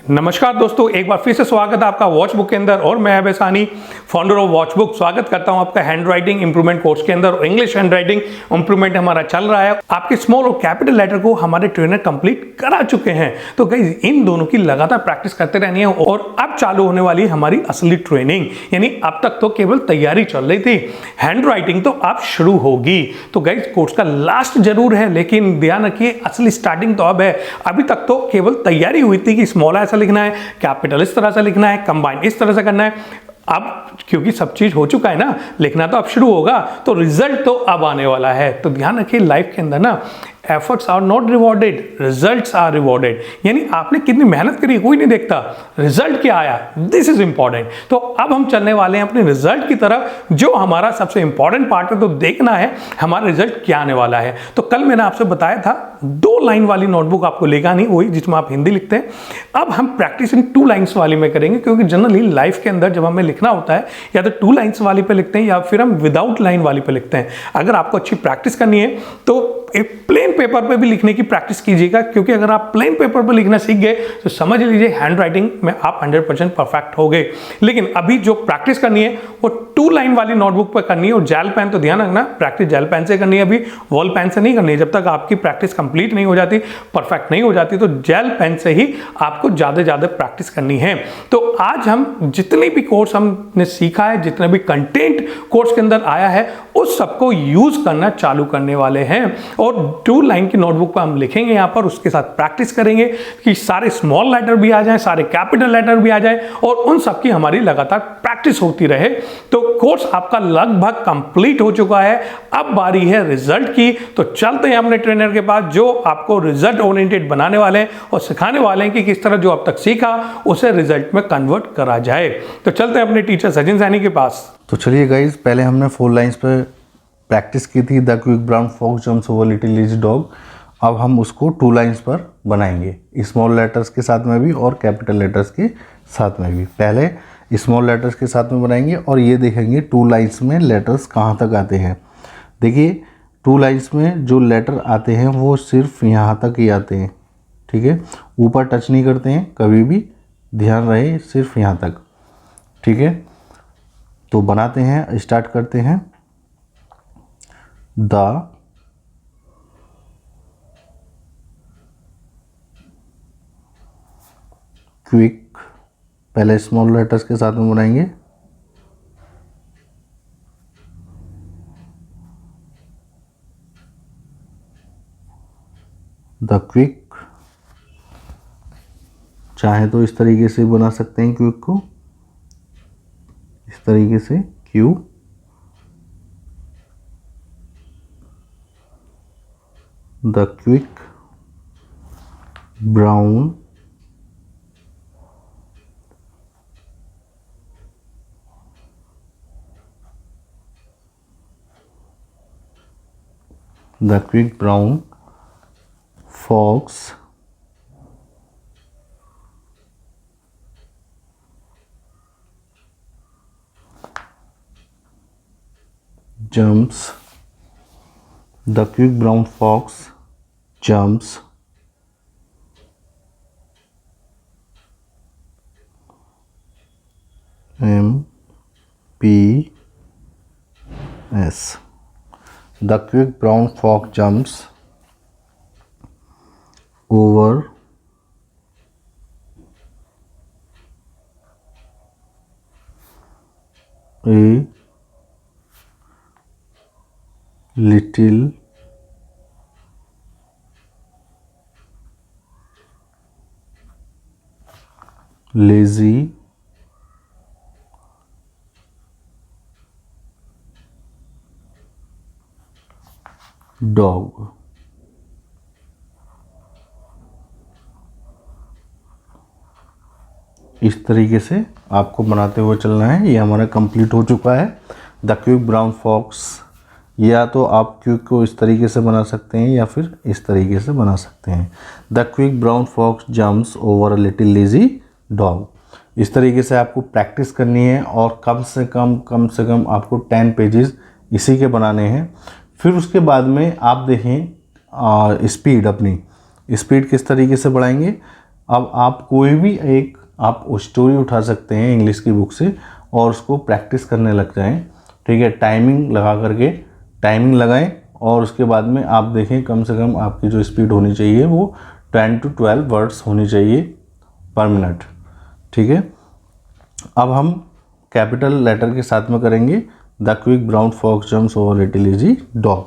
नमस्कार दोस्तों, एक बार फिर से स्वागत है आपका वॉच बुक के अंदर। और मैं अभय सानी, फाउंडर ऑफ वॉच बुक, स्वागत करता हूं आपका हैंड राइटिंग इंप्रूवमेंट कोर्स के अंदर। इंग्लिश हैंड राइटिंग इंप्रूवमेंट हमारा चल रहा है। आपके स्मॉल और कैपिटल लेटर को हमारे ट्रेनर कंप्लीट करा चुके हैं। तो गाइस, इन दोनों की लगातार प्रैक्टिस करते रहनी है। और अब चालू होने वाली है हमारी असली ट्रेनिंग। यानी अब तक तो केवल तैयारी चल रही थी, हैंड राइटिंग तो अब शुरू होगी। तो गाइस, कोर्स का लास्ट जरूर है, लेकिन ध्यान रखिए असली स्टार्टिंग तो अब है। अभी तक तो केवल तैयारी हुई थी कि स्मॉल ऐसा लिखना है, कैपिटल इस तरह से लिखना है, कंबाइन इस तरह से करना है। अब क्योंकि सब चीज हो चुका है ना, लिखना तो अब शुरू होगा, तो रिजल्ट तो अब आने वाला है। तो ध्यान रखिए, लाइफ के अंदर ना efforts are not rewarded, results are rewarded. यानी आपने कितनी मेहनत करी कोई नहीं देखता, रिजल्ट क्या आया, दिस इज इंपॉर्टेंट। तो अब हम चलने वाले हैं अपने रिजल्ट की तरफ, जो हमारा सबसे इंपॉर्टेंट पार्ट है। तो देखना है हमारा रिजल्ट क्या आने वाला है। तो कल मैंने आपसे बताया था 2 लाइन वाली नोटबुक आपको लेगा नहीं, वही जिसमें आप हिंदी लिखते हैं। अब हम प्रैक्टिस इन 2 लाइन्स वाली में करेंगे, क्योंकि जनरली लाइफ के अंदर जब हमें लिखना होता है या तो 2 लाइन्स वाली पे लिखते हैं या फिर हम विदाउट लाइन वाली पे लिखते हैं। अगर आपको अच्छी प्रैक्टिस करनी है तो एक प्लेन पेपर पे भी लिखने की प्रैक्टिस कीजिएगा, क्योंकि अगर आप प्लेन पेपर पे लिखना सीख गए तो समझ लीजिए हैंड राइटिंग में आप 100% परफेक्ट हो गए। लेकिन अभी जो प्रैक्टिस करनी है वो 2 लाइन वाली नोटबुक पे करनी है। और जेल पेन तो ध्यान रखना, प्रैक्टिस जेल पेन से करनी है, अभी वॉल पेन से नहीं करनी है। जब तक आपकी प्रैक्टिस कंप्लीट नहीं हो जाती, परफेक्ट नहीं हो जाती, तो जेल पेन से ही आपको ज्यादा प्रैक्टिस करनी है। तो आज हम जितने भी कोर्स हमने सीखा है, जितने भी कंटेंट कोर्स के अंदर आया है, उस सबको यूज करना चालू करने वाले हैं। और 2 लाइन की नोटबुक पर हम लिखेंगे यहाँ पर, उसके साथ प्रैक्टिस करेंगे कि सारे स्मॉल लेटर भी आ जाएं, सारे कैपिटल लेटर भी आ जाएं, और उन सब की हमारी लगातार प्रैक्टिस होती रहे। तो कोर्स आपका लगभग कंप्लीट हो चुका है। अब बारी है रिजल्ट की। तो चलते हैं अपने ट्रेनर के पास, जो आपको रिजल्ट ओरिएंटेड बनाने वाले हैं और सिखाने वाले हैं कि किस तरह जो अब तक सीखा उसे रिजल्ट में कन्वर्ट करा जाए। तो चलते हैं अपने टीचर सचिन सैनी के पास। तो चलिए गाइज, पहले हमने 4 लाइन्स पे प्रैक्टिस की थी, the quick brown fox jumps over little lazy dog. अब हम उसको 2 लाइन्स पर बनाएंगे, स्मॉल लेटर्स के साथ में भी और कैपिटल लेटर्स के साथ में भी। पहले स्मॉल लेटर्स के साथ में बनाएंगे और ये देखेंगे 2 लाइन्स में लेटर्स कहाँ तक आते हैं। देखिए, 2 लाइन्स में जो लेटर आते हैं वो सिर्फ यहाँ तक ही आते हैं, ठीक है, ऊपर टच नहीं करते हैं कभी भी, ध्यान रहे, सिर्फ यहाँ तक, ठीक है। तो बनाते हैं, स्टार्ट करते हैं। द क्विक, पहले स्मॉल लेटर्स के साथ में बनाएंगे। द क्विक, चाहे तो इस तरीके से बना सकते हैं क्विक को, इस तरीके से Q. The quick brown the quick brown fox jumps, the quick brown fox jumps M-P-S, the quick brown fox jumps over a little lazy dog। इस तरीके से आपको बनाते हुए चलना है। ये हमारा कंप्लीट हो चुका है। द क्विक ब्राउन फॉक्स, या तो आप क्विक को इस तरीके से बना सकते हैं या फिर इस तरीके से बना सकते हैं। The quick brown fox jumps over a little lazy dog. इस तरीके से आपको प्रैक्टिस करनी है और कम से कम आपको 10 पेजेस इसी के बनाने हैं। फिर उसके बाद में आप देखें स्पीड, अपनी स्पीड किस तरीके से बढ़ाएंगे। अब आप कोई भी एक आप स्टोरी उठा सकते हैं इंग्लिश की बुक से और उसको प्रैक्टिस करने लग जाएं, ठीक है। टाइमिंग लगा करके टाइमिंग लगाएं और उसके बाद में आप देखें कम से कम आपकी जो स्पीड होनी चाहिए वो 10 to 12 वर्ड्स होनी चाहिए पर मिनट, ठीक है। अब हम कैपिटल लेटर के साथ में करेंगे the quick brown fox jumps over little easy dog.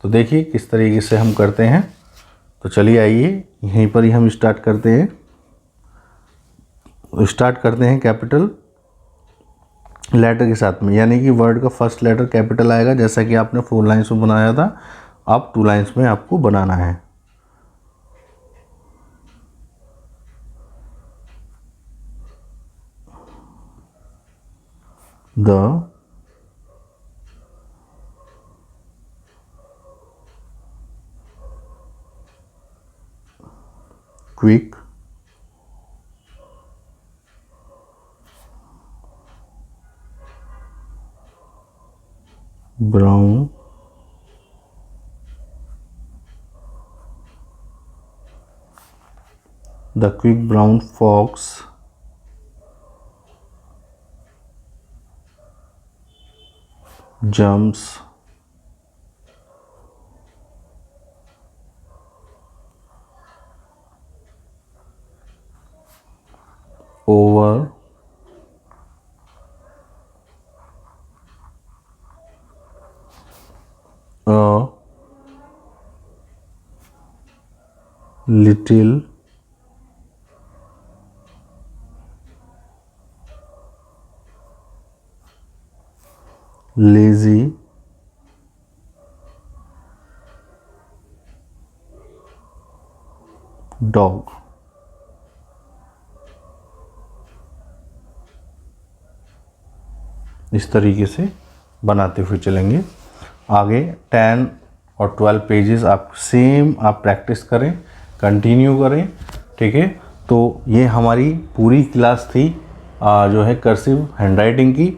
तो देखिए किस तरीके से हम करते हैं। तो चलिए आइए यहीं पर ही हम स्टार्ट करते हैं कैपिटल लेटर के साथ में, यानी कि वर्ड का फर्स्ट लेटर कैपिटल आएगा, जैसा कि आपने 4 लाइन्स में बनाया था। अब 2 लाइन्स में आपको बनाना है। The quick brown the quick brown fox jumps over a little lazy dog। इस तरीके से बनाते हुए चलेंगे आगे। 10 और 12 पेजेस आप सेम आप प्रैक्टिस करें, कंटिन्यू करें, ठीक है। तो ये हमारी पूरी क्लास थी जो है कर्सिव हैंडराइटिंग की।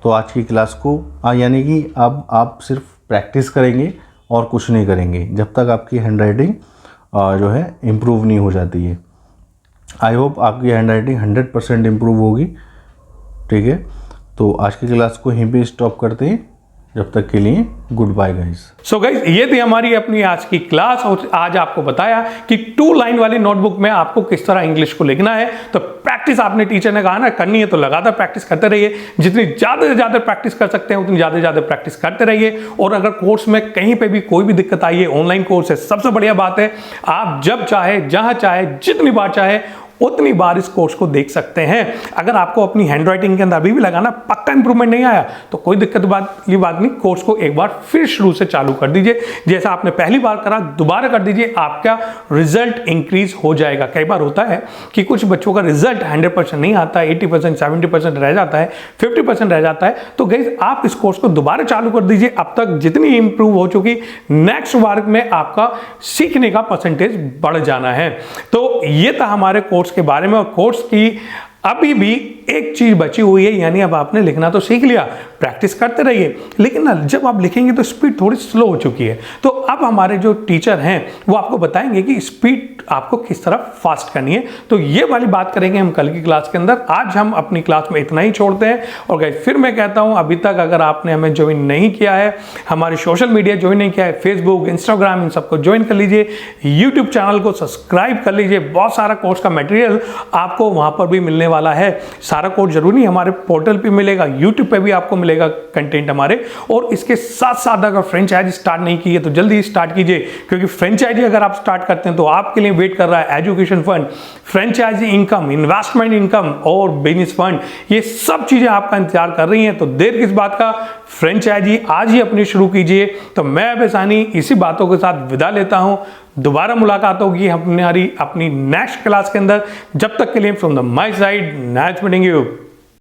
तो आज की क्लास को यानी कि अब आप सिर्फ प्रैक्टिस करेंगे और कुछ नहीं करेंगे जब तक आपकी हैंडराइटिंग जो है इम्प्रूव नहीं हो जाती है। आई होप आपकी हैंडराइटिंग 100% इम्प्रूव होगी, ठीक है। तो आज की क्लास को यहीं पे स्टॉप करते हैं, जब तक के लिए goodbye guys. So guys ये थी हमारी अपनी आज की क्लास और आज आपको बताया कि 2 लाइन वाली नोटबुक में आपको किस तरह इंग्लिश को लिखना है। तो प्रैक्टिस आपने टीचर ने कहा ना करनी है तो लगातार प्रैक्टिस करते रहिए, जितनी ज़्यादा से ज़्यादा प्रैक्टिस कर सकते हैं उतनी ज़्यादा से ज़्यादा प्रैक्टिस करते रहिए। और अगर कोर्स में कहीं पे भी कोई भी दिक्कत आई है, ऑनलाइन कोर्स है, सबसे बढ़िया बात है आप जब चाहे जहाँ चाहे जितनी बार चाहे उतनी बार इस कोर्स को देख सकते हैं। अगर आपको अपनी हैंडराइटिंग के अंदर अभी भी लगाना पक्का इंप्रूवमेंट नहीं आया तो कोई दिक्कत ये बात नहीं, कोर्स को एक बार फिर शुरू से चालू कर दीजिए। जैसा आपने पहली बार करा दोबारा कर दीजिए, आपका रिजल्ट इंक्रीज हो जाएगा। कई बार होता है कि कुछ बच्चों का रिजल्ट 100% नहीं आता, 80% 70% रह जाता है, 50% रह जाता है। तो गाइस आप इस कोर्स को दोबारा चालू कर दीजिए। अब तक जितनी इंप्रूव हो चुकी, नेक्स्ट बार में आपका सीखने का परसेंटेज बढ़ जाना है। तो ये था हमारे कोर्स के बारे में। और कोर्स की अभी भी एक चीज बची हुई है, यानी अब आपने लिखना तो सीख लिया, प्रैक्टिस करते रहिए, लेकिन ना जब आप लिखेंगे तो स्पीड थोड़ी स्लो हो चुकी है। तो अब हमारे जो टीचर हैं वो आपको बताएंगे कि स्पीड आपको किस तरह फास्ट करनी है। तो ये वाली बात करेंगे हम कल की क्लास के अंदर। आज हम अपनी क्लास में इतना ही छोड़ते हैं। और गाइस फिर मैं कहता हूं अभी तक अगर आपने हमें ज्वाइन नहीं किया है, हमारे सोशल मीडिया ज्वाइन नहीं किया है, फेसबुक, इंस्टाग्राम, इन सबको ज्वाइन कर लीजिए, यूट्यूब चैनल को सब्सक्राइब कर लीजिए। बहुत सारा कोर्स का मटेरियल आपको वहां पर भी मिलने वाला है। सारा कोर्स जरूरी नहीं हमारे पोर्टल पे मिलेगा, यूट्यूब पे भी आपको मिलेगा कंटेंट हमारे। और इसके साथ साथ अगर फ्रेंचाइजी स्टार्ट नहीं की है तो जल्दी स्टार्ट कीजिए, क्योंकि फ्रेंचाइजी अगर आप स्टार्ट करते हैं तो आपके लिए वेट कर रहा है education fund, franchise income, investment income और बिजनेस फंड। ये सब चीजें आपका इंतजार कर रही हैं। तो देर किस बात का, फ्रेंचाइजी आज ही अपनी शुरू कीजिए। तो मैं बेसानी इसी बातों के साथ विदा लेता हूं। दोबारा मुलाकात होगी हमारी अपनी नेक्स्ट क्लास के अंदर। जब तक के लिए from the my side, nice meeting you.